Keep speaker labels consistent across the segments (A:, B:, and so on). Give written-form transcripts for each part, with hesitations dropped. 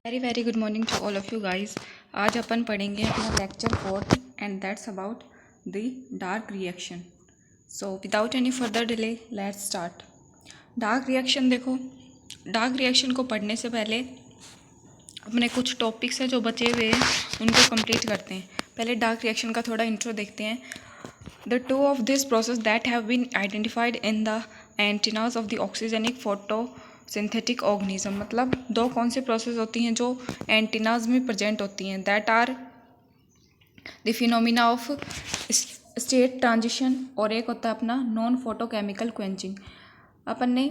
A: Very good morning to all of you guys. आज अपन पढ़ेंगे अपना lecture 4 and that's about the dark reaction. So without any further delay let's start. Dark reaction देखो, dark reaction को पढ़ने से पहले अपने कुछ टॉपिक्स हैं जो बचे हुए हैं उनको कंप्लीट करते हैं। पहले डार्क रिएक्शन का थोड़ा इंट्रो देखते हैं। The two of this process that have been identified in the antennas of the oxygenic photosynthetic organism, मतलब दो कौन सी प्रोसेस होती हैं जो एंटीनाज में प्रेजेंट होती हैं, that are the phenomena of state transition और एक होता है अपना नॉन फोटोकेमिकल क्वेंचिंग। अपन ने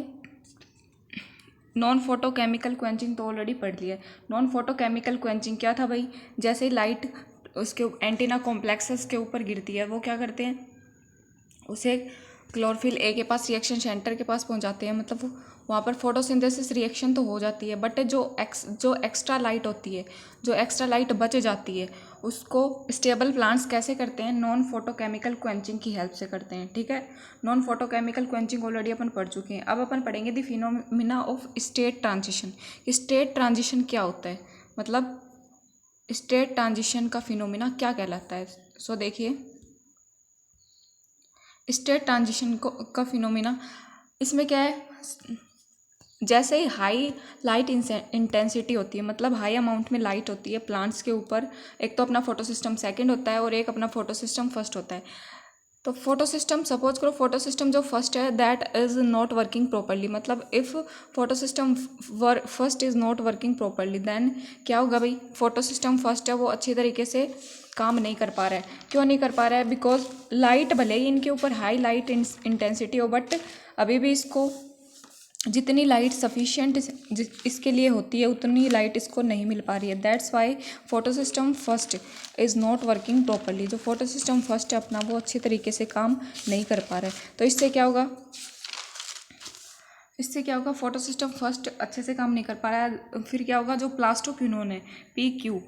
A: नॉन फोटोकेमिकल क्वेंचिंग तो ऑलरेडी पढ़ लिया है। नॉन फोटोकेमिकल क्वेंचिंग क्या था भाई, जैसे लाइट उसके एंटीना कॉम्प्लेक्सेस के ऊपर गिरती है वो क्या करते हैं, उसे क्लोरोफिल ए के पास रिएक्शन सेंटर के पास पहुंचाते हैं, मतलब वहाँ पर फोटोसिंथेसिस रिएक्शन तो हो जाती है, बट जो एक्स्ट्रा लाइट होती है, जो एक्स्ट्रा लाइट बच जाती है, उसको स्टेबल प्लांट्स कैसे करते हैं, नॉन फोटोकेमिकल क्वेंचिंग की हेल्प से करते हैं। ठीक है, नॉन फोटोकेमिकल क्वेंचिंग ऑलरेडी अपन पढ़ चुके हैं। अब अपन पढ़ेंगे the phenomena of state transition. State transition क्या होता है, मतलब स्टेट ट्रांजिशन का फिनोमिना क्या कहलाता है। सो देखिए, स्टेट ट्रांजिशन का फिनोमिना इसमें क्या है, जैसे ही हाई लाइट इंटेंसिटी होती है, मतलब हाई अमाउंट में लाइट होती है प्लांट्स के ऊपर, एक तो अपना फोटो सिस्टम सेकेंड होता है और एक अपना फोटो सिस्टम फर्स्ट होता है। तो फोटो सिस्टम, सपोज करो फोटो सिस्टम जो फर्स्ट है that is not working properly, मतलब if photo system first is not working properly then क्या होगा भाई, फोटो सिस्टम फर्स्ट है वो अच्छी तरीके से काम नहीं कर पा रहा है। क्यों नहीं कर पा रहा है, बिकॉज लाइट भले ही इनके ऊपर हाई लाइट इंटेंसिटी हो, बट अभी भी इसको जितनी लाइट सफिशिएंट इसके लिए होती है उतनी लाइट इसको नहीं मिल पा रही है। That's why photo system first is not working properly. जो फोटो सिस्टम फर्स्ट है अपना वो अच्छी तरीके से काम नहीं कर पा रहा है। तो इससे क्या होगा, फोटो सिस्टम फर्स्ट अच्छे से काम नहीं कर पा रहा है। फिर क्या होगा, जो प्लास्टोक्विनोन है PQ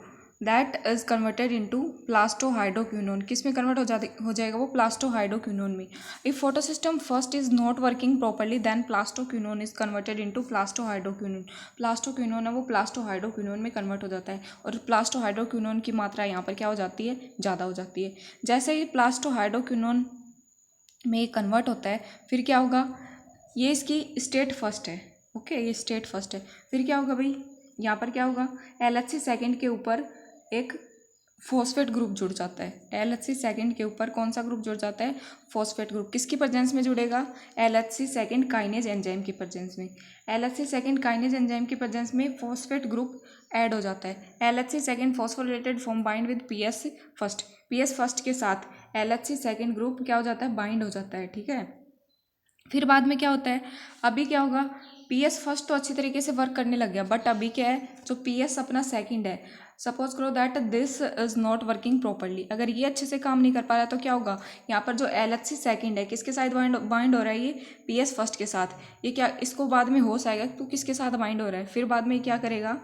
A: that is converted into plastohydroquinone. किस में कन्वर्ट हो जाएगा वो, प्लास्टोहाइड्रोक्विनोन में। If photo system first is not working properly then plastoquinone is converted into plastohydroquinone. Plastoquinone है वो प्लास्टोहाइड्रोक्विनोन में कन्वर्ट हो जाता है और प्लास्टोहाइड्रोक्विनोन की मात्रा यहाँ पर क्या हो जाती है, ज़्यादा हो जाती है। जैसे ही प्लास्टोहाइड्रोक्विनोन में कन्वर्ट होता है फिर क्या होगा, ये इसकी स्टेट फर्स्ट है। ओके, ये स्टेट फर्स्ट है। फिर क्या होगा भाई, यहाँ पर क्या होगा, LHC सेकेंड के ऊपर एक फॉस्फेट ग्रुप जुड़ जाता है। LHC सेकेंड के ऊपर कौन सा ग्रुप जुड़ जाता है, फॉस्फेट ग्रुप। किसकी प्रेजेंस में जुड़ेगा, LHC सेकेंड काइनेज एंजाइम की प्रेजेंस में। LHC सेकेंड काइनेज एंजाइम की प्रेजेंस में फॉस्फेट ग्रुप ऐड हो जाता है। LHC second phosphorylated form bind with PS first. PS first के साथ LHC सेकेंड ग्रुप क्या हो जाता है, बाइंड हो जाता है। ठीक है, फिर बाद में क्या होता है, अभी क्या होगा, PS फर्स्ट तो अच्छी तरीके से वर्क करने लग गया, बट अभी क्या है, जो PS अपना सेकंड है, सपोज करो that this is not working properly. अगर ये अच्छे से काम नहीं कर पा रहा तो क्या होगा, यहाँ पर जो LHC सेकंड है किसके साथ बाइंड हो रहा है, ये PS फर्स्ट के साथ। ये क्या, इसको बाद में हो जाएगा तो किसके साथ बाइंड हो रहा है, फिर बाद में क्या करेगा,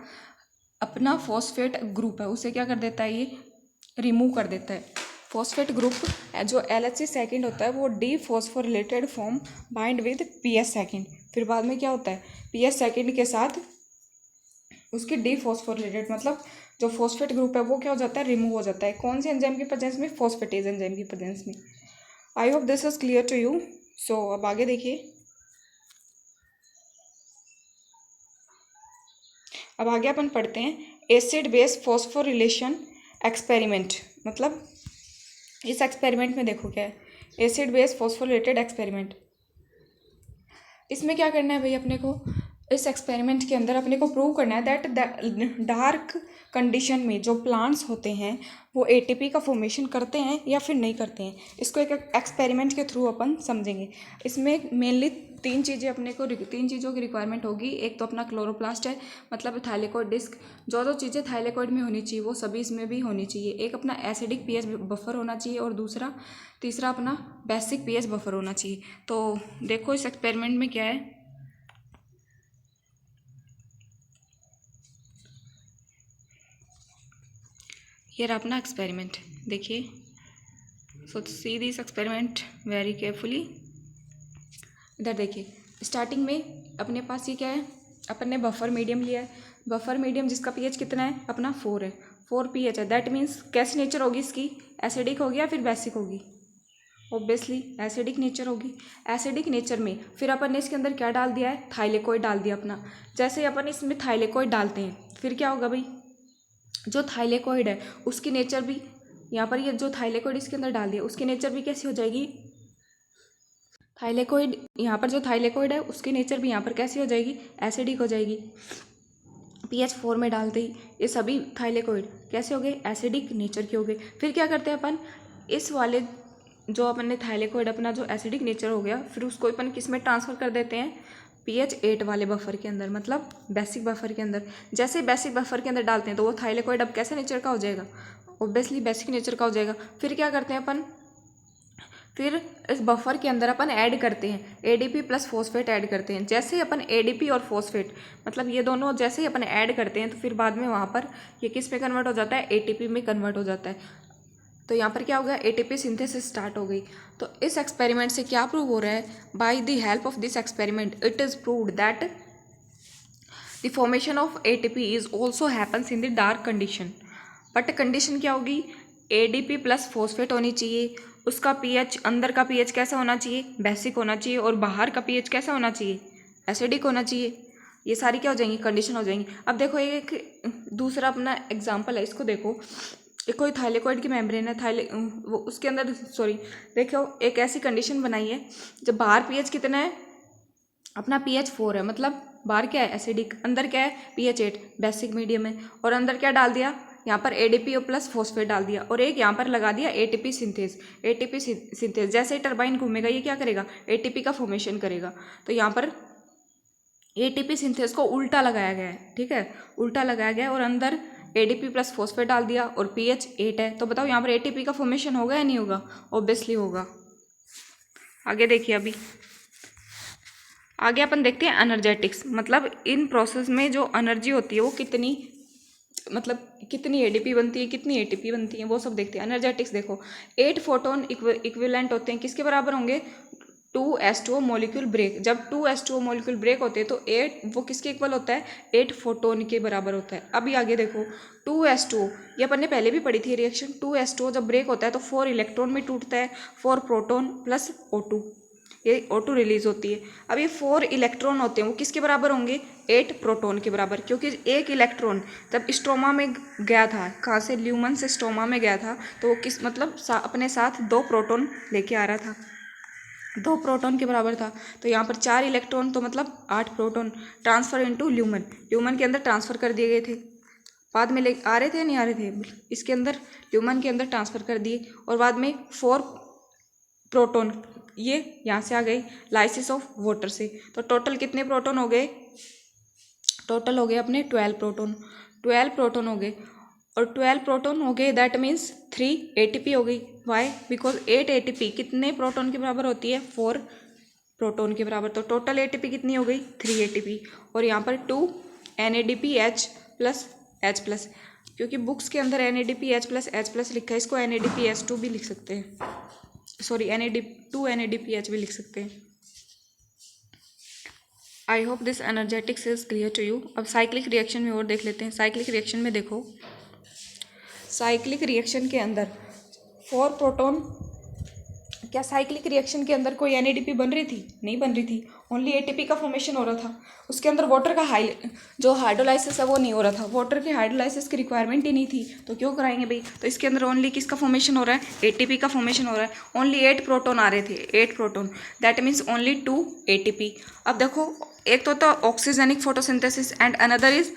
A: अपना फॉस्फेट ग्रुप है उसे क्या कर देता है, ये रिमूव कर देता है। फॉस्फेट ग्रुप जो LHC सेकेंड होता है वो dephosphorylated form bind with PS second. फिर बाद में क्या होता है, PS सेकेंड के साथ उसकी डीफॉस्फोरिलेटेड, मतलब जो फॉस्फेट ग्रुप है वो क्या हो जाता है, रिमूव हो जाता है। कौन सी एंजाइम की प्रेजेंस में, फॉस्फेटेज एंजाइम की प्रेजेंस में। I hope this is clear to you. So अब आगे देखिए, अब आगे अपन पढ़ते हैं एसिड बेस फॉस्फोरिलेशन एक्सपेरिमेंट। मतलब इस एक्सपेरिमेंट में देखो क्या है, एसिड बेस फॉस्फोरिलेटेड एक्सपेरिमेंट। इसमें क्या करना है भाई, अपने को इस एक्सपेरिमेंट के अंदर अपने को प्रूव करना है दैट डार्क कंडीशन में जो प्लांट्स होते हैं वो ATP का फॉर्मेशन करते हैं या फिर नहीं करते हैं। इसको एक एक्सपेरिमेंट के थ्रू अपन समझेंगे। इसमें मेनली तीन चीज़ों की रिक्वायरमेंट होगी। एक तो अपना क्लोरोप्लास्ट है, मतलब थाइलेकोइड डिस्क। जो चीज़ें थाइलेकोइड में होनी चाहिए वो सभी इसमें भी होनी चाहिए। एक अपना एसिडिक pH बफर होना चाहिए और तीसरा अपना बेसिक pH बफर होना चाहिए। तो देखो इस एक्सपेरिमेंट में क्या है, ये रहा अपना एक्सपेरिमेंट, देखिए। So see this experiment very carefully. इधर देखिए, स्टार्टिंग में अपने पास ये क्या है, अपन ने बफर मीडियम लिया है। बफर मीडियम जिसका पीएच कितना है अपना 4 है, 4 पीएच है, दैट मीन्स कैसी नेचर होगी इसकी, एसिडिक होगी या फिर बेसिक होगी, ऑब्वियसली एसिडिक नेचर होगी। एसिडिक नेचर में फिर अपन ने इसके अंदर क्या डाल दिया है, थाइलेकोइड डाल दिया अपना। जैसे अपन इसमें थाइलेकोइड डालते हैं फिर क्या होगा भाई, जो थाइलेकोइड है उसकी नेचर भी यहाँ पर, ये जो थाइलेकोइड इसके अंदर डाल दिया उसकी नेचर भी कैसी हो जाएगी, थाइलेकोइड यहाँ पर जो थाइलेकोइड है उसकी नेचर भी यहाँ पर कैसी हो जाएगी, एसिडिक हो जाएगी। पीएच 4 में डालते ही ये सभी थाइलेकोइड कैसे हो गए, एसिडिक नेचर के हो गए। फिर क्या करते हैं अपन, इस वाले जो अपन ने थाइलेकोइड अपना जो एसिडिक नेचर हो गया, फिर उसको अपन किस में ट्रांसफ़र कर देते हैं, पीएच 8 वाले बफर के अंदर, मतलब बेसिक बफर के अंदर। जैसे बेसिक बफर के अंदर डालते हैं तो वो थाइलेकोइड अब कैसे नेचर का हो जाएगा, ऑब्वियसली बेसिक नेचर का हो जाएगा। फिर क्या करते हैं अपन, फिर इस बफर के अंदर अपन ऐड करते हैं एडीपी प्लस फॉस्फेट ऐड करते हैं। जैसे ही अपन एडीपी और फॉस्फेट मतलब ये दोनों जैसे ही अपन ऐड करते हैं तो फिर बाद में वहाँ पर ये किस में कन्वर्ट हो जाता है, एटीपी में कन्वर्ट हो जाता है। तो यहाँ पर क्या हो गया, एटीपी सिंथेसिस स्टार्ट हो गई। तो इस एक्सपेरिमेंट से क्या प्रूव हो रहा है, by the help of this experiment it is proved that the formation of ATP is also happens in the dark condition. But condition क्या होगी, एडीपी प्लस फॉस्फेट होनी चाहिए, उसका पीएच अंदर का पीएच कैसा होना चाहिए, बेसिक होना चाहिए, और बाहर का पीएच कैसा होना चाहिए, एसिडिक होना चाहिए। ये सारी क्या हो जाएंगी, कंडीशन हो जाएंगी। अब देखो एक दूसरा अपना एग्जांपल है, इसको देखो, एक कोई थाइलेकोइड की मेम्ब्रेन है, वो उसके अंदर देखो एक ऐसी कंडीशन बनाई है जब बाहर पीएच कितना है अपना, पीएच 4 है, मतलब बाहर क्या है एसिडिक, अंदर क्या है पीएच 8 बेसिक मीडियम है, और अंदर क्या डाल दिया यहाँ पर एडीपी प्लस फॉस्फेट डाल दिया, और एक यहाँ पर लगा दिया एटीपी सिंथेज। एटीपी सिंथेज जैसे ही टरबाइन घूमेगा ये क्या करेगा, एटीपी का फॉर्मेशन करेगा। तो यहाँ पर एटीपी सिंथेज को उल्टा लगाया गया है, ठीक है, उल्टा लगाया गया है, और अंदर एडीपी प्लस फॉस्फेट डाल दिया और पीएच 8 है। तो बताओ यहाँ पर एटीपी का फॉर्मेशन होगा या नहीं होगा, ऑब्वियसली होगा। आगे देखिए, अभी आगे अपन देखते हैं एनर्जेटिक्स, मतलब इन प्रोसेस में जो एनर्जी होती है वो कितनी, मतलब कितनी एडीपी बनती है, कितनी एटीपी बनती है, वो सब देखते हैं। एनर्जेटिक्स देखो, 8 फोटोन इक्विवेलेंट होते हैं, किसके बराबर होंगे, 2s2 मॉलिक्यूल ब्रेक। जब 2s2 मॉलिक्यूल ब्रेक होते हैं तो 8 वो किसके इक्वल होता है, 8 फोटोन के बराबर होता है। अभी आगे देखो 2s2, ये अपन ने पहले भी पढ़ी थी रिएक्शन, 2s2 जब ब्रेक होता है तो 4 इलेक्ट्रॉन में टूटता है, 4 प्रोटोन प्लस O2, ये O2 रिलीज होती है। अब ये 4 इलेक्ट्रॉन होते हैं वो किसके बराबर होंगे, 8 प्रोटॉन के बराबर, क्योंकि एक इलेक्ट्रॉन जब स्टोमा में गया था, कहाँ से, ल्यूमन से स्टोमा में गया था, तो वो किस मतलब अपने साथ 2 प्रोटॉन लेके आ रहा था, 2 प्रोटॉन के बराबर था। तो यहाँ पर 4 इलेक्ट्रॉन तो मतलब 8 proton transfer into lumen, lumen के अंदर ट्रांसफ़र कर दिए गए थे, बाद में ले आ रहे थे नहीं आ रहे थे, इसके अंदर ल्यूमन के अंदर ट्रांसफ़र कर दिए, और बाद में 4 प्रोटॉन ये यहाँ से आ गई लाइसिस ऑफ वाटर से। तो टोटल कितने प्रोटॉन हो गए, टोटल हो गए अपने 12 प्रोटॉन, 12 प्रोटॉन हो गए, और 12 प्रोटॉन हो गए दैट मीन्स 3 एटीपी हो गई। वाई, बिकॉज 8 एटीपी कितने प्रोटॉन के बराबर होती है, 4 प्रोटॉन के बराबर। तो टोटल एटीपी कितनी हो गई, 3 एटीपी, और यहाँ पर 2 NADPH प्लस H+, क्योंकि बुक्स के अंदर NADPH प्लस H+ लिखा है, इसको NADPH2 भी लिख सकते हैं, सॉरी NAD2 NADPH भी लिख सकते हैं। I hope this energetics is clear to you. अब साइक्लिक रिएक्शन में और देख लेते हैं। साइक्लिक रिएक्शन में देखो, साइक्लिक रिएक्शन के अंदर 4 प्रोटॉन, क्या साइक्लिक रिएक्शन के अंदर कोई NADP बन रही थी, नहीं बन रही थी, ओनली ATP का फॉर्मेशन हो रहा था। उसके अंदर वाटर का जो हाइड्रोलाइसिस है वो नहीं हो रहा था, वाटर के हाइड्रोलाइसिस की रिक्वायरमेंट ही नहीं थी, तो क्यों कराएंगे भाई। तो इसके अंदर ओनली किसका फॉर्मेशन हो रहा है, ATP का फॉर्मेशन हो रहा है। ओनली 8 प्रोटॉन आ रहे थे, 8 proton, that means only 2 ATP। अब देखो, एक तो oxygenic photosynthesis and another is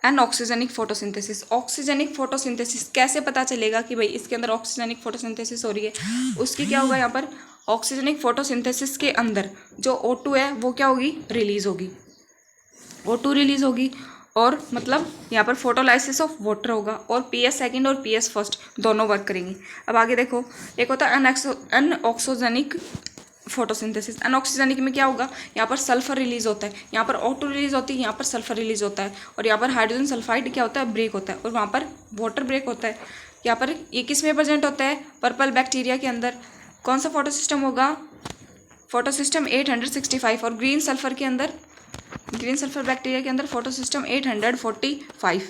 A: anoxygenic photosynthesis. Oxygenic photosynthesis कैसे पता चलेगा कि भाई इसके अंदर ऑक्सीजेनिक फोटोसिंथेसिस हो रही है, उसकी क्या होगा, यहाँ पर ऑक्सीजेनिक फोटोसिंथेसिस के अंदर जो O2 है वो क्या होगी, रिलीज होगी, O2 रिलीज होगी, और मतलब यहाँ पर फोटोलाइसिस ऑफ वाटर होगा, और PS सेकेंड और PS फर्स्ट दोनों वर्क करेंगी। अब आगे देखो, एक होता है अनऑक्सीजेनिक फोटोसिंथेसिस। अनऑक्सीजेनिक में क्या होगा, यहाँ पर सल्फर रिलीज होता है, यहाँ पर O2 रिलीज होती है, यहाँ पर सल्फर रिलीज होता है, और यहाँ पर हाइड्रोजन सल्फाइड क्या होता है, ब्रेक होता है, और वहाँ पर वाटर ब्रेक होता है। यहाँ पर ये किस में प्रेजेंट होता है, पर्पल बैक्टीरिया के अंदर। कौन सा फोटोसिस्टम होगा, फोटोसिस्टम 865, और ग्रीन सल्फर के अंदर ग्रीन सल्फर बैक्टीरिया के अंदर photosystem 845।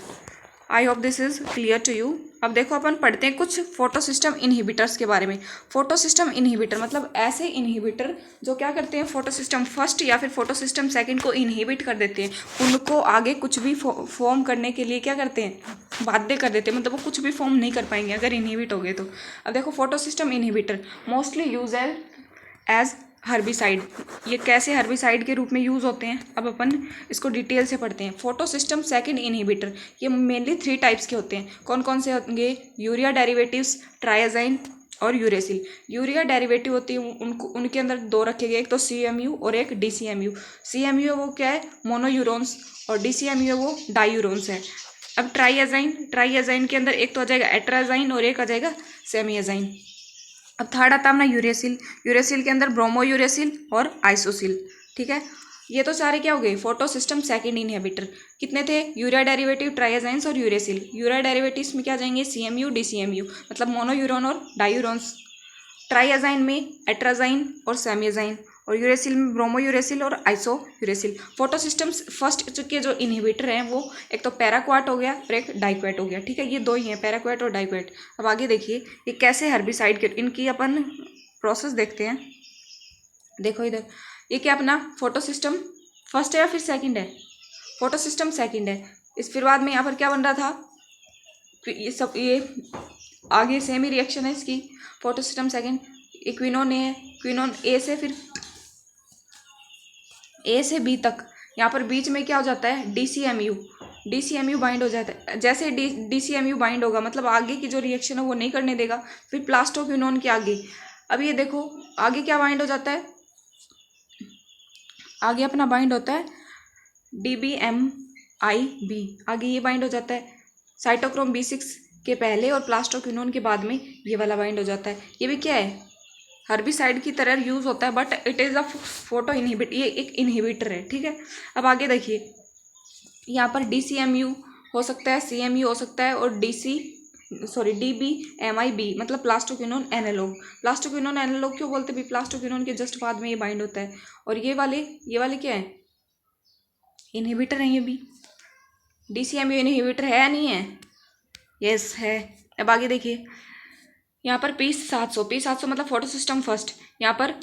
A: I hope this is clear to you. अब देखो अपन पढ़ते हैं कुछ फोटोसिस्टम इनहिबिटर्स के बारे में। फोटोसिस्टम इनहिबिटर मतलब ऐसे इनहिबिटर जो क्या करते हैं, फोटोसिस्टम फर्स्ट या फिर फोटोसिस्टम सेकंड को इनहिबिट कर देते हैं, उनको आगे कुछ भी फॉर्म करने के लिए क्या करते हैं, बाध्य कर देते हैं, मतलब वो कुछ भी फॉर्म नहीं कर पाएंगे अगर इनहिबिट हो गए तो। अब देखो photosystem inhibitor mostly use as herbicide. ये कैसे हर्बिसाइड के रूप में यूज़ होते हैं, अब अपन इसको डिटेल से पढ़ते हैं। फोटोसिस्टम सेकंड इनहिबिटर ये मेनली 3 टाइप्स के होते हैं। कौन कौन से होंगे, यूरिया डेरिवेटिव्स, ट्राइएजाइन और यूरेसिल। यूरिया डेरिवेटिव होती है उनको, उनके अंदर 2 रखे गए, एक तो CMU और एक DCMU। CMU है वो क्या है, मोनोयूरोन्स, और DCMU है वो डायूरोन्स है। अब ट्राइएजाइन के अंदर एक तो आ जाएगा एट्राजाइन और एक आ जाएगा सेमिएजाइन। अब थर्ड आता है अपना यूरेसिल के अंदर ब्रोमो यूरेसिल और आइसोसिल। ठीक है, ये तो सारे क्या हो गए, फोटोसिस्टम सेकंड इनहिबिटर। कितने थे, यूरिया डेरिवेटिव, ट्राइएजाइंस और यूरेसिल। यूरिया डेरिवेटिव्स में क्या जाएंगे, CMU DCMU मतलब मोनोयूरोन और डायूरोन्स। ट्राइएजाइन में एट्राजाइन और सेमिएजाइन, और यूरेसिल में ब्रोमो यूरेसिल और आइसो यूरेसिल। फोटोसिस्टम फर्स्ट के जो इनहिबिटर हैं वो एक तो पैराक्वाट हो गया और एक डाइक्वेट हो गया। ठीक है, ये 2 ही हैं, पैराक्वाट और डाइक्वेट। अब आगे देखिए ये कैसे हर्बिसाइड के, इनकी अपन प्रोसेस देखते हैं। देखो इधर, ये क्या अपना फोटोसिस्टम फर्स्ट है या फिर सेकंड है, फोटोसिस्टम सेकंड है। इस फिर बाद में यहाँ पर क्या बन रहा था, ये सब ये आगे सेम ही रिएक्शन है इसकी। फोटोसिस्टम सेकंड, क्विनोन है, क्विनोन ए से फिर A से B तक, यहाँ पर बीच में क्या हो जाता है, DCMU बाइंड हो जाता है। जैसे DCMU बाइंड होगा मतलब आगे की जो रिएक्शन है वो नहीं करने देगा, फिर प्लास्टोक्विनोन के आगे। अब ये देखो आगे क्या बाइंड हो जाता है, आगे अपना बाइंड होता है DBMIB, आगे ये बाइंड हो जाता है साइटोक्रोम B6 के पहले और प्लास्टोक्विनोन के बाद में ये वाला बाइंड हो जाता है। ये भी क्या है, हर्बिसाइड की तरह यूज़ होता है, but it is a photo inhibit, ये एक इनहिबिटर है। ठीक है, अब आगे देखिए यहाँ पर DCMU हो सकता है, CMU हो सकता है, और DBMIB मतलब प्लास्टोक्विनोन एनालॉग। प्लास्टोक्विनोन एनालॉग क्यों बोलते हैं, प्लास्टोक्विनोन के जस्ट बाद में ये बाइंड होता है। और ये वाले क्या है, इनहिबिटर है। ये भी DCMU इनहिबिटर है या नहीं है, यस है। अब आगे देखिए यहाँ पर P700 मतलब फोटोसिस्टम फर्स्ट। यहाँ पर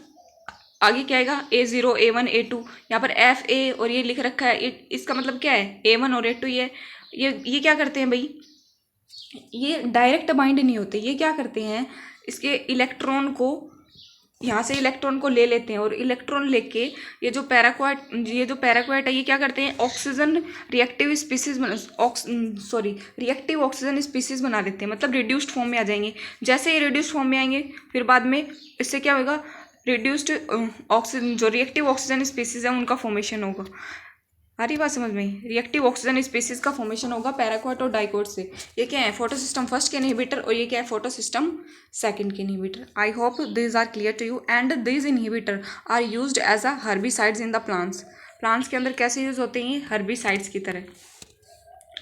A: आगे क्या आएगा, A0 A1 A2, यहाँ पर FA और ये लिख रखा है, इसका मतलब क्या है, A1 और A2। ये क्या करते हैं भाई, ये डायरेक्ट बाइंड नहीं होते, ये क्या करते हैं, इसके इलेक्ट्रॉन को यहाँ से इलेक्ट्रॉन को ले लेते हैं, और इलेक्ट्रॉन लेके ये जो पैराक्वाट है ये क्या करते हैं, oxygen reactive species reactive oxygen species बना देते हैं, मतलब रिड्यूस्ड फॉर्म में आ जाएंगे। जैसे ये रिड्यूस्ड फॉर्म में आएंगे फिर बाद में इससे क्या होगा, रिड्यूस्ड ऑक्सीजन, जो रिएक्टिव ऑक्सीजन स्पीसीज है उनका फॉर्मेशन होगा। आ रही बात समझ में, रिएक्टिव ऑक्सीजन स्पीसीज का फॉर्मेशन होगा पैराक्वाट और डाइक्वाट से। ये क्या है, फोटोसिस्टम फर्स्ट के इनहिबिटर, और ये क्या है, फोटोसिस्टम सेकंड के inhibitor. I hope this are clear to you, and this inhibitor are used as a herbicides in the plants के अंदर कैसे यूज होते हैं, हर्बिसाइड्स की तरह।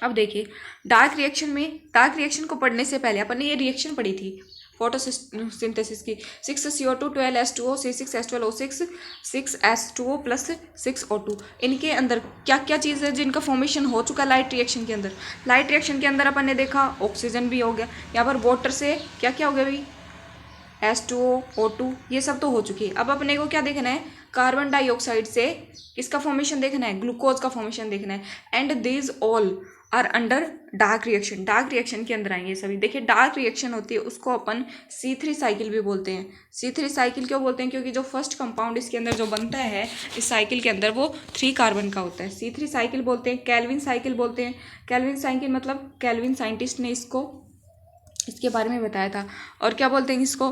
A: अब देखिए डार्क रिएक्शन को पढ़ने से पहले अपन ने ये रिएक्शन पढ़ी थी फोटोसिंथेसिस की, 6CO2 12H2O C6H12O6 6H2O plus 6O2। इनके अंदर क्या क्या चीज़ है जिनका फॉर्मेशन हो चुका लाइट रिएक्शन के अंदर। लाइट रिएक्शन के अंदर अपन ने देखा ऑक्सीजन भी हो गया, यहाँ पर वाटर से क्या क्या हो गया भाई, H2O O2 ये सब तो हो चुकी है। अब अपने को क्या देखना है, कार्बन डाइऑक्साइड से किसका फॉर्मेशन देखना है, ग्लूकोज का फॉर्मेशन देखना है। And these all are under dark reaction के अंदर आएंगे सभी। देखिए डार्क रिएक्शन होती है उसको अपन C3 साइकिल भी बोलते हैं। C3 साइकिल क्यों बोलते हैं, क्योंकि जो फर्स्ट कंपाउंड इसके अंदर जो बनता है इस साइकिल के अंदर वो 3 कार्बन का होता है। C3 साइकिल बोलते हैं। कैल्विन साइकिल बोलते हैं। कैल्विन साइकिल मतलब कैल्विन साइंटिस्ट ने इसके बारे में बताया था। और क्या बोलते हैं इसको,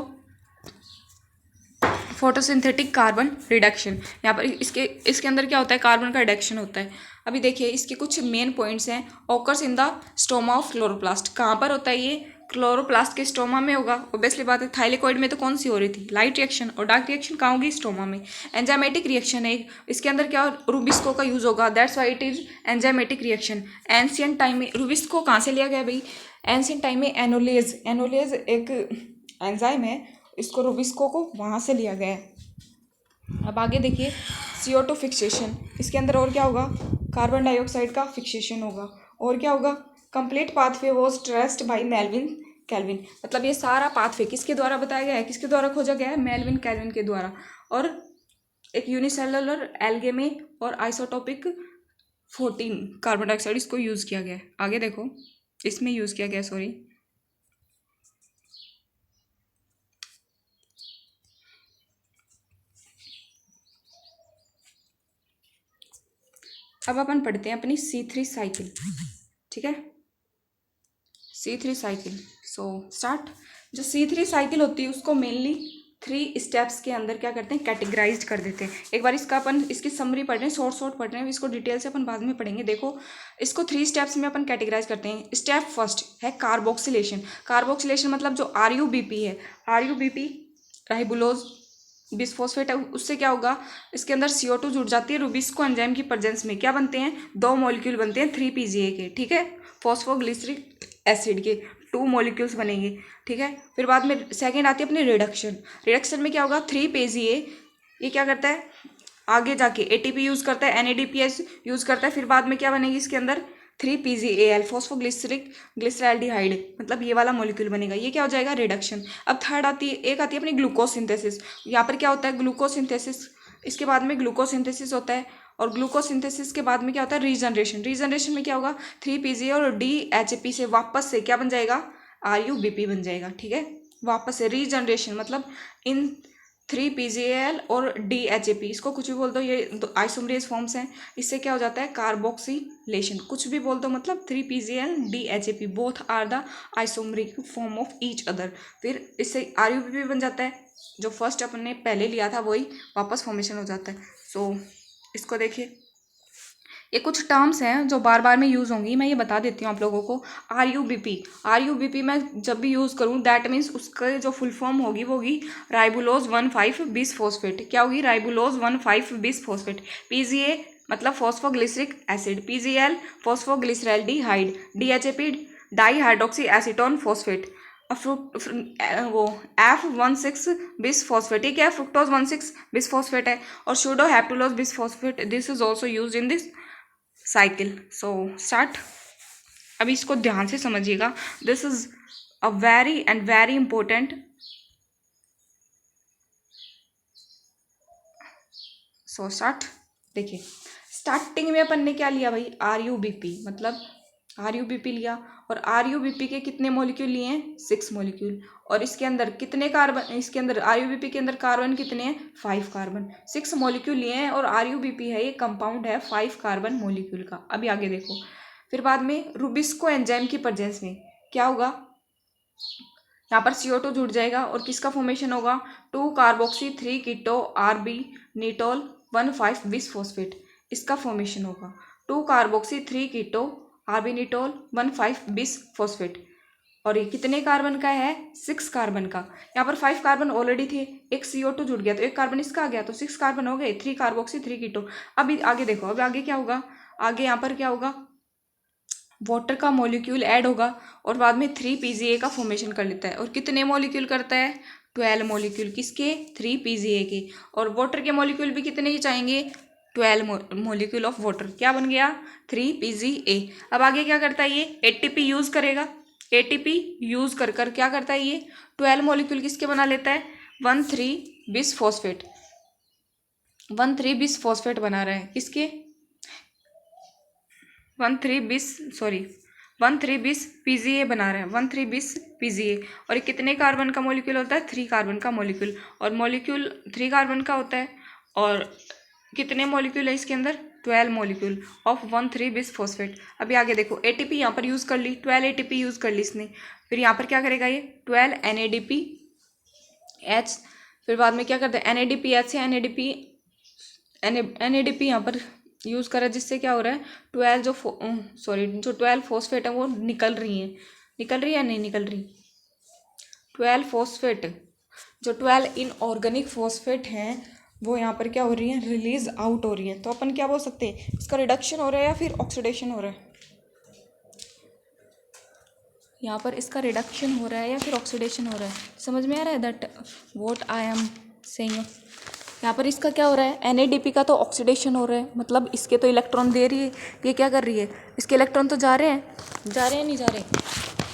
A: फोटोसिंथेटिक कार्बन रिडक्शन। यहाँ पर इसके अंदर क्या होता है, कार्बन का रिडक्शन होता है। अभी देखिए इसके कुछ मेन पॉइंट्स हैं। Occurs in the stoma of chloroplast, कहाँ पर होता है ये, क्लोरोप्लास्ट के स्टोमा में होगा। ऑब्वियसली बात है, थाइलेकोइड में तो कौन सी हो रही थी, लाइट रिएक्शन, और डार्क रिएक्शन कहाँ होगी, स्टोमा में। एंजाइमेटिक रिएक्शन है इसके अंदर, क्या रूबिस्को का यूज होगा, that's why it is enzymatic reaction. Ancient time में रूबिस्को कहाँ से लिया गया भाई, एंशियंट टाइम में एनोलेज एक एंजाइम है, इसको रूबिस्को को वहाँ से लिया गया है। अब आगे देखिए CO2 फिक्सेशन, इसके अंदर और क्या होगा, कार्बन डाइऑक्साइड का फिक्सेशन होगा। और क्या होगा, complete pathway was traced by Melvin Calvin, मतलब ये सारा पाथवे किसके द्वारा बताया गया है, किसके द्वारा खोजा गया है, मेल्विन कैल्विन के द्वारा। और एक यूनिसेलुलर एल्गे में और आइसोटोपिक 14 कार्बन डाइऑक्साइड इसको यूज़ किया गया है। आगे देखो इसमें यूज़ किया गया, सॉरी, अब अपन पढ़ते हैं अपनी C3 साइकिल, ठीक है, C3 साइकिल। So start. जो C3 साइकिल होती है उसको मेनली 3 स्टेप्स के अंदर क्या करते हैं, कैटेगराइज कर देते हैं। एक बार इसका अपन इसकी समरी पढ़ रहे हैं, शॉर्ट पढ़ रहे हैं, इसको डिटेल से अपन बाद में पढ़ेंगे। देखो इसको 3 स्टेप्स में अपन कैटेगराइज करते हैं। स्टेप फर्स्ट है कार्बोक्सिलेशन। कार्बोक्सिलेशन मतलब जो RUBP है, RUBP राइबोलोज बिसफॉस्फेट है, उससे क्या होगा, इसके अंदर CO2 जुड़ जाती है। रुबिस्को एंजाइम की प्रेजेंस में क्या बनते हैं, 2 मॉलिक्यूल बनते हैं 3PGA के, ठीक है, फॉस्फोग्लिसरिक एसिड के 2 मॉलिक्यूल्स बनेंगे, ठीक है। फिर बाद में सेकेंड आती है अपनी रिडक्शन। रिडक्शन में क्या होगा, 3PGA ये क्या करता है, आगे जाके ATP यूज़ करता है, NADPH यूज़ करता है। फिर बाद में क्या बनेगी इसके अंदर, 3PGAL फॉस्फोग्लिसरिक ग्लिसरैल्डिहाइड, मतलब ये वाला मॉलिक्यूल बनेगा, ये क्या हो जाएगा, रिडक्शन। अब थर्ड आती है, एक आती है अपनी ग्लूकोज सिंथेसिस। यहाँ पर क्या होता है, ग्लूकोज सिंथेसिस, इसके बाद में ग्लूकोज सिंथेसिस होता है। और ग्लूकोज सिंथेसिस के बाद में क्या होता है, रीजनरेशन। रीजनरेशन में क्या होगा, 3PGA और DHAP से वापस से क्या बन जाएगा, RUBP बन जाएगा, ठीक है। वापस से रीजनरेशन मतलब इन 3PGAL और DHAP, इसको कुछ भी बोल दो, ये आइसोमरेज फॉर्म्स हैं, इससे क्या हो जाता है, कार्बोक्सिलेशन। कुछ भी बोल दो, मतलब 3PGAL DHAP both are the isomeric form of each other. फिर इससे RUBP बन जाता है, जो फर्स्ट अपन ने पहले लिया था वही वापस फॉर्मेशन हो जाता है। सो इसको देखिए, ये कुछ टर्म्स हैं जो बार बार में यूज़ होंगी, मैं ये बता देती हूँ आप लोगों को। RUBP मैं जब भी यूज़ करूँ दैट मीन्स उसका जो फुल फॉर्म होगी वो होगी राइबोलोज 1,5 बिसफॉस्फेट। क्या होगी, राइबोलोज 1,5 बिसफॉस्फेट। PGA मतलब phosphoglyceric acid, PGL फॉस्फोग्लिसरैल्डिहाइड, DHAP dihydroxy acetone phosphate, वो F16 बिसफॉस्फेट, ये क्या है, फ्रुक्टोज 16 बिसफॉस्फेट है। और pseudo heptulose bisphosphate, this is also use in this cycle. So start. अभी इसको ध्यान से समझिएगा, this is a very and very important. So start. देखिए स्टार्टिंग में अपन ने क्या लिया भाई, RUBP, मतलब RUBP लिया। और RUBP के कितने मॉलिक्यूल लिए हैं, 6 मॉलिक्यूल। और इसके अंदर कितने कार्बन, इसके अंदर RUBP के अंदर कार्बन कितने हैं, 5 कार्बन। 6 मॉलिक्यूल लिए हैं और RUBP है, ये कंपाउंड है 5 कार्बन मॉलिक्यूल का। अभी आगे देखो, फिर बाद में रुबिस्को एंजाइम की प्रेजेंस में क्या होगा, यहाँ पर CO2 जुड़ जाएगा और किसका फॉर्मेशन होगा, 2 कार्बोक्सी 3 कीटो RB नीटोल 1,5 बिसफॉस्फेट, इसका फॉर्मेशन होगा। 2 कार्बोक्सी 3 कीटो RB नीटोल 1,5 बिसफॉस्फेट। और ये कितने कार्बन का है, 6 कार्बन का। यहाँ पर 5 कार्बन ऑलरेडी थे, एक CO2 जुड़ गया तो एक कार्बन इसका आ गया, तो 6 कार्बन हो गए, 3 कार्बोक्सी 3 कीटो। अभी आगे देखो, अब आगे क्या होगा, आगे यहाँ पर क्या होगा, वाटर का मॉलिक्यूल ऐड होगा और बाद में 3PGA का फॉर्मेशन कर लेता है। और कितने मॉलिक्यूल करता है, 12 मॉलिक्यूल, किसके, 3PGA के। और वाटर के मॉलिक्यूल भी कितने ही चाहेंगे, 12 मॉलिक्यूल ऑफ वाटर। क्या बन गया, 3PGA। अब आगे क्या करता है, ये ATP यूज करेगा। ATP यूज कर कर क्या करता है, ये 12 मॉलिक्यूल किसके बना लेता है, 1,3 बिसफॉस्फेट। 1,3 बिसफॉस्फेट बना रहा है, किसके, 1,3 बिस PGA बना रहे हैं, 1,3 बिस PGA। और ये कितने कार्बन का मॉलिक्यूल होता है, 3 कार्बन का मॉलिक्यूल। और मॉलिक्यूल 3 कार्बन का होता है। और कितने मॉलिक्यूल है इसके अंदर, 12 मॉलिक्यूल ऑफ 1,3 बिस फॉस्फेट। अभी आगे देखो, ATP यहाँ पर यूज़ कर ली, 12 ATP यूज़ कर ली इसने। फिर यहाँ पर क्या करेगा ये, 12 NADPH। फिर बाद में क्या करता है, NADPH से NADP यहाँ पर यूज़ करा, जिससे क्या हो रहा है, 12 फॉस्फेट है वो निकल रही है या नहीं निकल रही, 12 फॉस्फेट, जो 12 इनऑर्गेनिक फॉस्फेट हैं वो यहाँ पर क्या हो रही है, रिलीज आउट हो रही है। तो अपन क्या बोल सकते हैं, इसका रिडक्शन हो रहा है या फिर ऑक्सीडेशन हो रहा है, यहाँ पर इसका रिडक्शन हो रहा है या फिर ऑक्सीडेशन हो रहा है। समझ में आ रहा है that what I am saying. यहाँ पर इसका क्या हो रहा है, NADP का तो ऑक्सीडेशन हो रहा है, मतलब इसके तो इलेक्ट्रॉन दे रही है, ये क्या कर रही है, इसके इलेक्ट्रॉन तो जा रहे हैं नहीं जा रहे।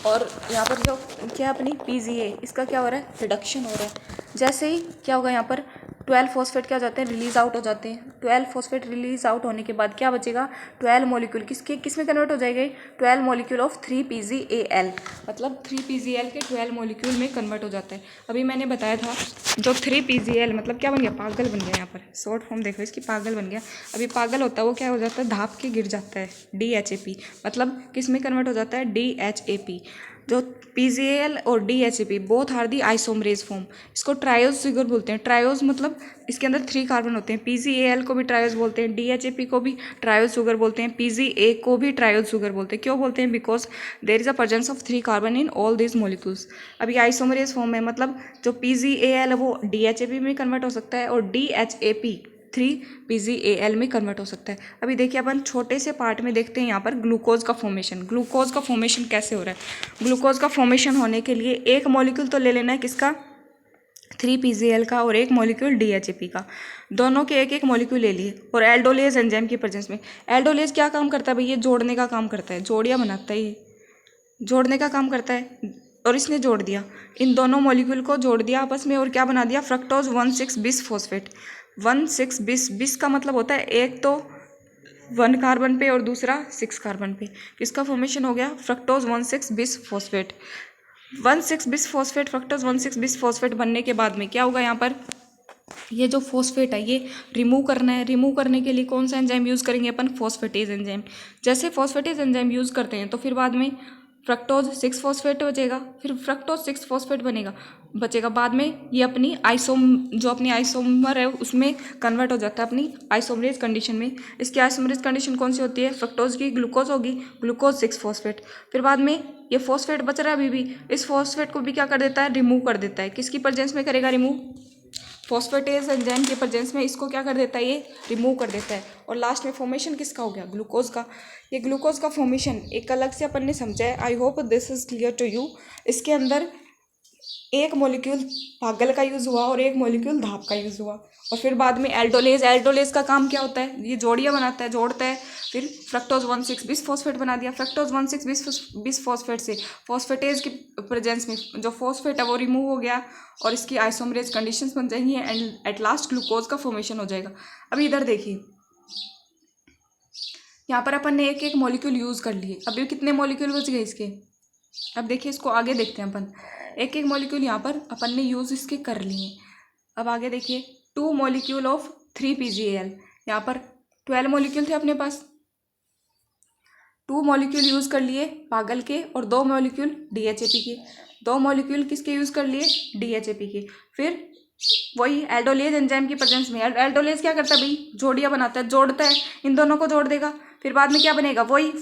A: और यहाँ पर जो क्या अपनी PGA, इसका क्या हो रहा है, रिडक्शन हो रहा है। जैसे ही क्या होगा, यहाँ पर 12 फॉस्फेट क्या हो जाते हैं, रिलीज आउट हो जाते हैं। 12 फॉस्फेट रिलीज आउट होने के बाद क्या बचेगा, 12 मॉलिक्यूल किस में कन्वर्ट हो जाएंगे, 12 मॉलिक्यूल ऑफ 3PGAl, मतलब 3PGAl के 12 मॉलिक्यूल में कन्वर्ट हो जाता है। अभी मैंने बताया था जो 3PGAl मतलब क्या बन गया, पागल बन गया। यहाँ पर शॉर्ट फॉर्म देखो इसकी, पागल बन गया। अभी पागल होता है वो क्या हो जाता है, धाप के गिर जाता है, DHAP, मतलब किस में कन्वर्ट हो जाता है, DHAP। जो PGAl और DHAP both are the isomerase form, इसको ट्रायोज शुगर बोलते हैं। ट्रायोज मतलब इसके अंदर 3 कार्बन होते हैं। PGAl को भी ट्रायोज बोलते हैं, DHAP को भी ट्रायोज शुगर बोलते हैं, PGA को भी ट्रायोज शुगर बोलते हैं। क्यों बोलते हैं, because there is a presence of 3 carbon in all this molecules. अभी आइसोमरेज फॉर्म है, मतलब जो PGAl है वो DHAP में कन्वर्ट हो सकता है और DHAP 3PGAl में कन्वर्ट हो सकता है। अभी देखिए अपन छोटे से पार्ट में देखते हैं यहाँ पर ग्लूकोज का फॉर्मेशन। ग्लूकोज का फॉर्मेशन कैसे हो रहा है, ग्लूकोज का फॉर्मेशन होने के लिए एक मॉलिक्यूल तो ले लेना है, किसका, 3PGAl का, और एक मॉलिक्यूल DHAP का। दोनों के एक एक मॉलिक्यूल ले लिए और एल्डोलेज एंजाइम की प्रेजेंस में। एल्डोलेज क्या काम करता है भाई, ये जोड़ने का काम करता है, जोड़ियाँ बनाता है, ये जोड़ने का काम करता है। और इसने जोड़ दिया, इन दोनों मॉलिक्यूल को जोड़ दिया आपस में, और क्या बना दिया, फ्रक्टोज 1,6-bis फॉस्फेट। 1,6-bis का मतलब होता है एक तो 1 कार्बन पे और दूसरा 6 कार्बन पे, किसका फॉर्मेशन हो गया, fructose 1,6-bis phosphate. 1,6-bis phosphate, fructose 1,6-bis phosphate बनने के बाद में क्या होगा, यहाँ पर ये जो फॉस्फेट है ये रिमूव करना है। रिमूव करने के लिए कौन सा एंजाइम यूज़ करेंगे अपन, फॉस्फेटेज एंजाइम। जैसे फॉस्फेटेज एंजाइम यूज़ करते हैं तो फिर बाद में फ्रक्टोज 6 फॉस्फेट बचेगा, फिर फ्रक्टोज 6 फॉस्फेट बचेगा। बाद में ये अपनी जो अपनी आइसोमर है उसमें कन्वर्ट हो जाता है, अपनी आइसोमरेज कंडीशन में। इसकी आइसोमरेज कंडीशन कौन सी होती है, फ्रक्टोज की ग्लूकोज होगी, ग्लूकोज 6 फॉस्फेट। फिर बाद में ये फॉस्फेट बच रहा है अभी भी, इस फॉस्फेट को भी क्या कर देता है, रिमूव कर देता है। किसकी प्रेजेंस में करेगा रिमूव, फॉस्फेटेज एंजाइम के प्रेजेंस में इसको क्या कर देता है, ये रिमूव कर देता है। और लास्ट में फॉर्मेशन किसका हो गया, ग्लूकोज का। ये ग्लूकोज का फॉर्मेशन एक अलग से अपन ने समझा है, I hope this is clear to you. इसके अंदर एक मॉलिक्यूल पागल का यूज़ हुआ और एक मॉलिक्यूल धाप का यूज़ हुआ। और फिर बाद में एल्डोलेज का काम क्या होता है, ये जोड़ियाँ बनाता है, जोड़ता है। फिर फ्रक्टोज 1,6-bis फॉस्फेट बना दिया। फ्रक्टोज 1,6-bis फॉस्फेट से फॉस्फेटेज की प्रेजेंस में जो फॉस्फेट है वो रिमूव हो गया और इसकी आइसोमरेज कंडीशंस बन जाएंगी एंड एट लास्ट ग्लूकोज का फॉर्मेशन हो जाएगा। अभी इधर देखिए, यहाँ पर अपन ने एक एक मॉलिक्यूल यूज़ कर लिए। अभी कितने मॉलिक्यूल बच गए इसके, अब देखिए इसको आगे देखते हैं अपन। एक एक मॉलिक्यूल यहाँ पर अपन ने यूज़ इसके कर लिए। अब आगे देखिए, 2 मॉलिक्यूल ऑफ 3PGAl। यहाँ पर 12 मॉलिक्यूल थे अपने पास, 2 मॉलिक्यूल यूज़ कर लिए पागल के और 2 मॉलिक्यूल DHAP के। 2 मॉलिक्यूल किसके यूज़ कर लिए, DHAP के। फिर वही एल्डोलेज एंजाइम की प्रेजेंस में, एल्डोलेज क्या करता है भाई, जोड़ियाँ बनाता है, जोड़ता है, इन दोनों को जोड़ देगा। फिर बाद में क्या बनेगा, वही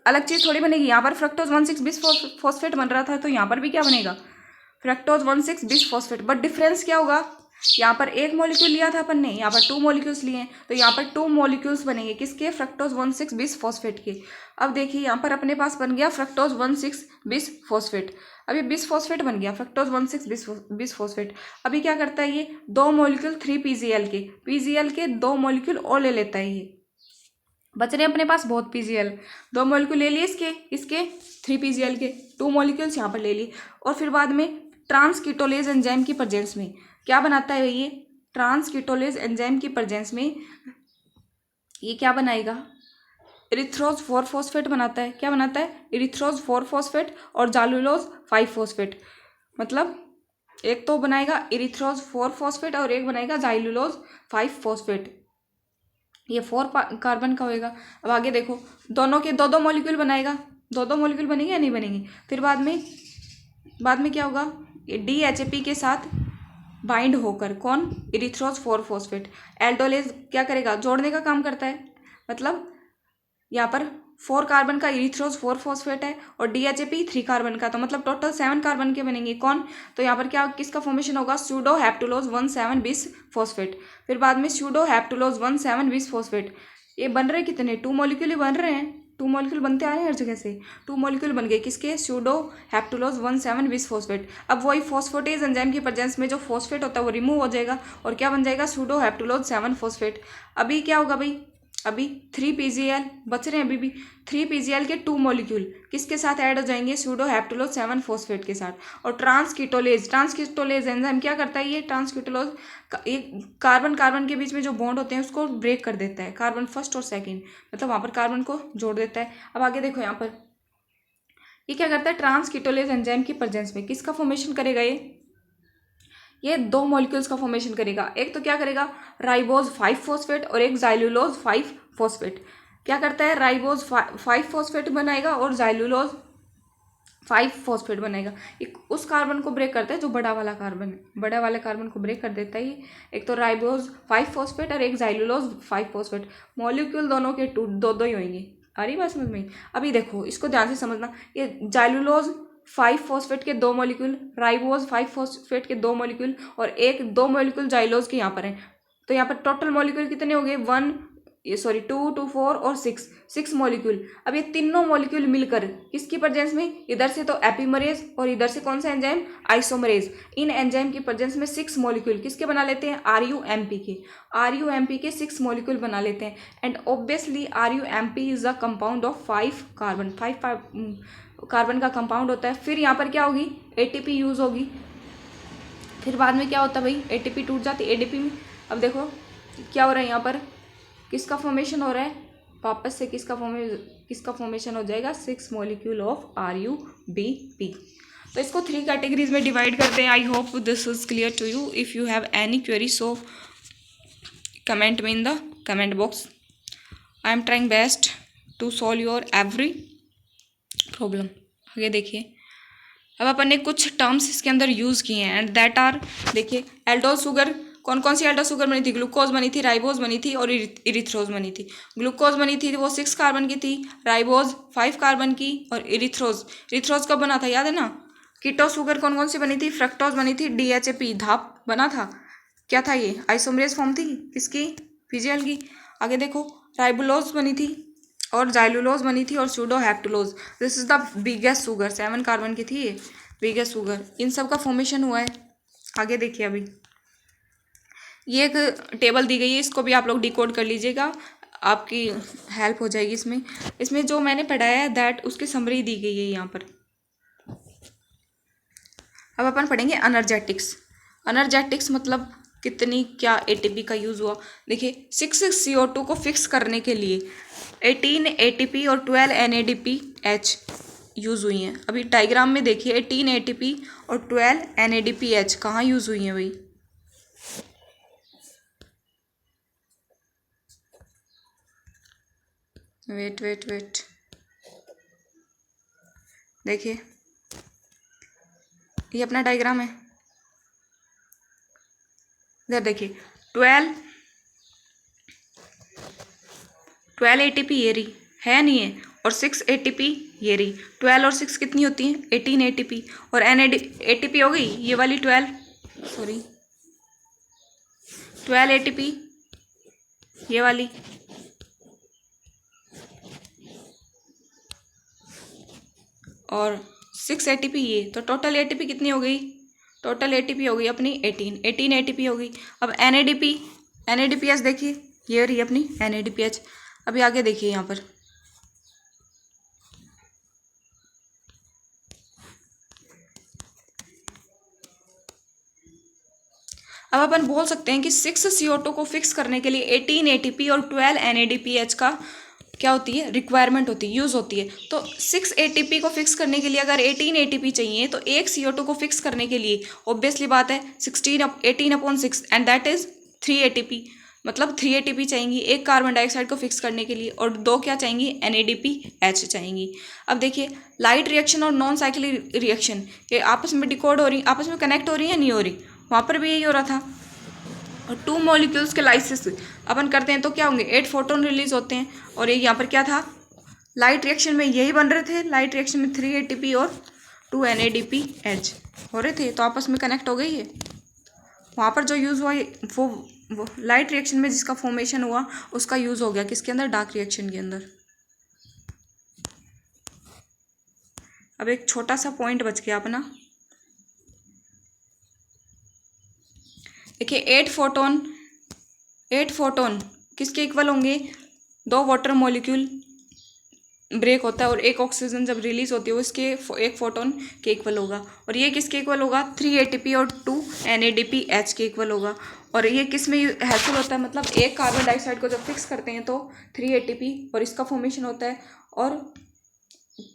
A: अलग चीज़ थोड़ी बनेगी। यहाँ पर फ्रक्टोज 1,6-bis फॉस्फेट बन रहा था, तो यहाँ पर भी क्या बनेगा, fructose 1,6-bis phosphate. But difference क्या होगा, यहाँ पर एक मॉलिक्यूल लिया था अपन ने, यहाँ पर 2 मॉलिक्यूल्स लिए हैं, तो यहाँ पर 2 मॉलिक्यूल्स बनेंगे किसके, फ्रक्टोज 1,6-bis फॉस्फेट के। अब देखिए यहाँ पर अपने पास बन गया फ्रक्टोज 1,6-bis फॉस्फेट। अभी बिस फॉस्फेट बन गया, फ्रक्टोज 1,6-bis फॉस्फेट। अभी क्या करता है, ये 2 मॉलिक्यूल 3PGAl के 2 मॉलिक्यूल और ले लेता है। ये बच रहे अपने पास बहुत PGAl, 2 मॉलिक्यूल ले लिए इसके 3PGAl के 2 मॉलिक्यूल्स यहाँ पर ले लिए। और फिर बाद में ट्रांसकीटोलेज एंजाइम की प्रेजेंस में क्या बनाता है, ये ट्रांसकीटोलेज एंजाइम की प्रेजेंस में ये क्या बनाएगा, इरिथ्रोज 4 फॉस्फेट बनाता है। क्या बनाता है, इरिथ्रोज 4 फॉस्फेट और जालुलोज 5 फॉस्फेट। मतलब एक तो बनाएगा इरिथ्रोज 4 फॉस्फेट और एक बनाएगा जाइलुलोज 5 फॉस्फेट। ये 4 कार्बन का होएगा। अब आगे देखो, दोनों के 2-2 मॉलिक्यूल बनाएगा, 2-2 मॉलिक्यूल बनेंगे या नहीं बनेंगे। फिर बाद में क्या होगा, ये DHAP के साथ बाइंड होकर कौन, इरिथ्रोज 4 फॉस्फेट। एल्डोलेज क्या करेगा, जोड़ने का काम करता है। मतलब यहाँ पर 4 कार्बन का इरिथ्रोज 4 फॉस्फेट है और DHAP 3 कार्बन का, तो मतलब टोटल 7 कार्बन के बनेंगे कौन, तो यहाँ पर क्या किसका फॉर्मेशन होगा, सूडो हेप्टुलोज 1,7-bis फॉस्फेट। फिर बाद में सूडो हेप्टुलोज 1,7-bis फॉस्फेट। ये बन रहे कितने, 2 मॉलिक्यूल ही बन रहे हैं, टू मॉलिक्यूल बनते आ रहे हैं हर जगह से। टू मॉलिक्यूल बन गए किसके, सूडो हेप्टुलोज 1,7 बिस फॉस्फेट। अब वही फॉस्फेटेज एंजाइम की प्रेजेंस में जो फॉस्फेट होता है वो रिमूव हो जाएगा और क्या बन जाएगा, सूडो हेप्टुलोज 7 फॉस्फेट। अभी क्या होगा भाई, अभी 3 PgL बच रहे हैं अभी भी। 3 PgL के 2 मॉलिक्यूल किसके साथ ऐड हो जाएंगे, सूडो हेप्टुलोज 7 फॉस्फेट के साथ। और ट्रांसकीटोलेज एंजाइम क्या करता है, ये ट्रांसकीटोलेज एक कार्बन कार्बन के बीच में जो बॉन्ड होते हैं उसको ब्रेक कर देता है, कार्बन फर्स्ट और सेकंड, मतलब वहां पर कार्बन को जोड़ देता है। अब आगे देखो यहाँ पर ये क्या करता है, ट्रांसकीटोलेज एंजाइम की प्रेजेंस में किसका फॉर्मेशन करेगा, ये 2 मॉलिक्यूल्स का फॉर्मेशन करेगा। एक तो क्या करेगा, राइबोज 5 फॉस्फेट और एक जाइलुलोज 5 फॉस्फेट। क्या करता है, राइबोज 5 फॉस्फेट बनाएगा और जाइलुलोज 5 फॉस्फेट बनाएगा। एक उस कार्बन को ब्रेक करता है जो बड़ा वाला कार्बन है, बड़ा वाले कार्बन को ब्रेक कर देता है। एक तो राइबोज 5 फॉस्फेट और एक जाइलुलोज 5 फॉस्फेट। मॉलिक्यूल दोनों के दो दो ही होंगे। आ रही बात समझ में। अभी देखो इसको ध्यान से समझना, ये जाइलुलोज 5 फॉस्फेट के 2 मॉलिक्यूल, राइबोज 5 फॉस्फेट के 2 मॉलिक्यूल और एक 2 मॉलिक्यूल जाइलोज के यहाँ पर हैं। तो यहाँ पर टोटल मॉलिक्यूल कितने हो गए, 2, 2, 4 और 6 मॉलिक्यूल। अब ये तीनों मॉलिक्यूल मिलकर किसकी प्रेजेंस में, इधर से तो एपिमरेज और इधर से कौन सा एंजाइम, आइसोमरेज। इन एंजाइम की प्रेजेंस में 6 मॉलिक्यूल किसके बना लेते हैं, RUMP के 6 मॉलिक्यूल बना लेते हैं। And obviously RUMP is a compound of 5 carbon, 5 carbon का कंपाउंड होता है। फिर यहाँ पर क्या होगी, ATP यूज होगी। फिर बाद में क्या होता है भाई, ATP टूट जाती है ADP में। अब देखो क्या हो रहा है, यहाँ पर किसका फॉर्मेशन हो रहा है, वापस से किसका फॉर्मेशन हो जाएगा, 6 मॉलिक्यूल ऑफ RUBP। तो इसको 3 कैटेगरीज में डिवाइड करते हैं। I hope this is clear to you. If you have any query so comment में in the comment box. I am trying best to solve your every problem. आगे देखिए, अब अपन ने कुछ टर्म्स इसके अंदर यूज़ किए हैं एंड दैट आर, देखिए एल्डोल शुगर, कौन कौन सी एल्डोल शुगर बनी थी, ग्लूकोज बनी थी, राइबोज बनी थी और इरिथ्रोज बनी थी। ग्लूकोज बनी थी वो 6 कार्बन की थी, राइबोज 5 कार्बन की और इरिथ्रोज कब बना था, याद है ना। कीटो शुगर कौन कौन सी बनी थी, फ्रक्टोज बनी थी, DHAP धाप बना था। क्या था ये, आइसोमरेज फॉर्म थी किसकी, PGL की। आगे देखो राइबोलोज बनी थी और जाइलुलोज बनी थी और pseudo heptulose. This is the biggest sugar, 7 carbon की थी ये बिगेस्ट शुगर। इन सब का फॉर्मेशन हुआ है। आगे देखिए, अभी ये एक टेबल दी गई है, इसको भी आप लोग डिकोड कर लीजिएगा, आपकी हेल्प हो जाएगी इसमें जो मैंने पढ़ाया है दैट उसकी समरी दी गई है यहाँ पर। अब अपन पढ़ेंगे एनर्जेटिक्स मतलब कितनी क्या ATP का यूज़ हुआ। देखिए 6 CO2 को फिक्स करने के लिए 18 ATP और 12 NADPH यूज़ हुई हैं। अभी डायग्राम में देखिए 18 ATP और 12 NADPH कहाँ यूज़ हुई हैं भाई, वेट देखिए, ये अपना डायग्राम है। इधर देखिए 12 ATP ये रही है नहीं है, और 6 ATP ये रही। 12 और 6 कितनी होती हैं, 18 ATP और ATP हो गई ये वाली 12 ATP ये वाली, और 6 ATP ये, तो टोटल ATP कितनी हो गई, टोटल ATP हो गई अपनी 18 ATP हो गई। अब NADPH देखिए, ये रही अपनी NADPH। अभी आगे देखिए यहाँ पर अब अपन बोल सकते हैं कि 6 CO2 को फिक्स करने के लिए 18 ATP और 12 NADPH का क्या होती है, रिक्वायरमेंट होती है, यूज़ होती है। तो 6 ATP को फिक्स करने के लिए अगर 18 ATP चाहिए तो एक CO2 को फिक्स करने के लिए ऑब्वियसली बात है 18/6 एंड दैट इज 3 ATP, मतलब 3 ATP चाहिएंगी एक कार्बन डाइऑक्साइड को फिक्स करने के लिए, और 2 क्या चाहिएंगी, NADPH चाहिएंगी। अब देखिए लाइट रिएक्शन और नॉन साइक्लिक रिएक्शन ये आपस में डिकोड हो रही, आपस में कनेक्ट हो रही है, नहीं हो रही, वहाँ पर भी यही हो रहा था। और 2 मॉलिक्यूल्स के लाइसिस अपन करते हैं तो क्या होंगे, 8 फोटोन रिलीज होते हैं। और ये यहाँ पर क्या था, लाइट रिएक्शन में यही बन रहे थे, लाइट रिएक्शन में 3 ATP और 2 NADPH हो रहे थे, तो आपस में कनेक्ट हो गई है। वहाँ पर जो यूज़ हुआ वो लाइट रिएक्शन में जिसका फॉर्मेशन हुआ उसका यूज़ हो गया किसके अंदर, डार्क रिएक्शन के अंदर। अब एक छोटा सा पॉइंट बच गया अपना। देखिए 8 फोटोन किसके इक्वल होंगे, 2 वाटर मॉलिक्यूल ब्रेक होता है और एक ऑक्सीजन जब रिलीज होती है वो इसके 1 फोटोन के इक्वल होगा। और ये किसके इक्वल होगा, 3 ATP और 2 NADPH के इक्वल होगा। और ये किस में हेल्पफुल होता है, मतलब एक कार्बन डाइऑक्साइड को जब फिक्स करते हैं तो 3 ATP और इसका फॉर्मेशन होता है और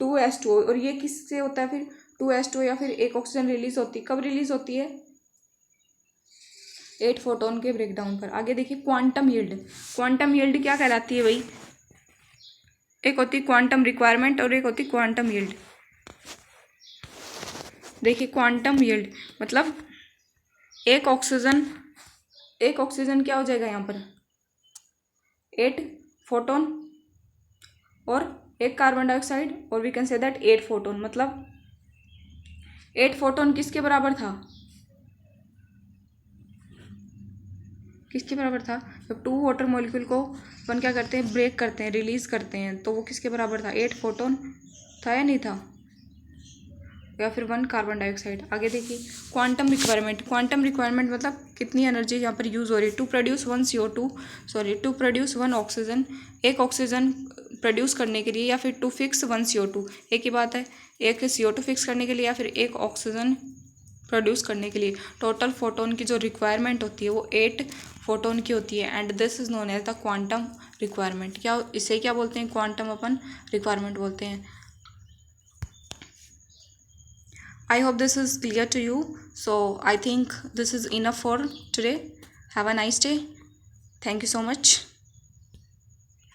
A: 2H2O। और ये किससे होता है फिर, 2H2O या फिर एक ऑक्सीजन रिलीज होती है, कब रिलीज होती है, 8 फोटोन के ब्रेकडाउन पर। आगे देखिए क्वांटम यील्ड। क्वांटम यील्ड क्या कहलाती है भाई, एक होती है क्वांटम रिक्वायरमेंट और एक होती है क्वांटम यील्ड। देखिए क्वांटम यील्ड मतलब एक ऑक्सीजन क्या हो जाएगा यहाँ पर, 8 फोटोन और एक कार्बन डाइऑक्साइड, और we can say that 8 photon, मतलब 8 फोटोन किसके बराबर था, किसके बराबर था, जब 2 वाटर मॉलिक्यूल को अपन क्या करते हैं, ब्रेक करते हैं, रिलीज करते हैं, तो वो किसके बराबर था, 8 फोटोन था या नहीं था, या फिर 1 कार्बन डाइऑक्साइड। आगे देखिए क्वांटम रिक्वायरमेंट। क्वांटम रिक्वायरमेंट मतलब कितनी एनर्जी यहाँ पर यूज़ हो रही है, टू प्रोड्यूस 1 ऑक्सीजन, एक ऑक्सीजन प्रोड्यूस करने के लिए, या फिर टू फिक्स 1 CO2, एक ही बात है, एक CO2 फिक्स करने के लिए या फिर एक ऑक्सीजन प्रोड्यूस करने के लिए। टोटल फोटोन की जो रिक्वायरमेंट होती है वो 8 फोटोन की होती है and this is known as the quantum requirement. क्या इसे क्या बोलते हैं, क्वांटम अपन रिक्वायरमेंट बोलते हैं। I hope this is clear to you. So I think this is enough for today. Have a nice day. Thank you so much.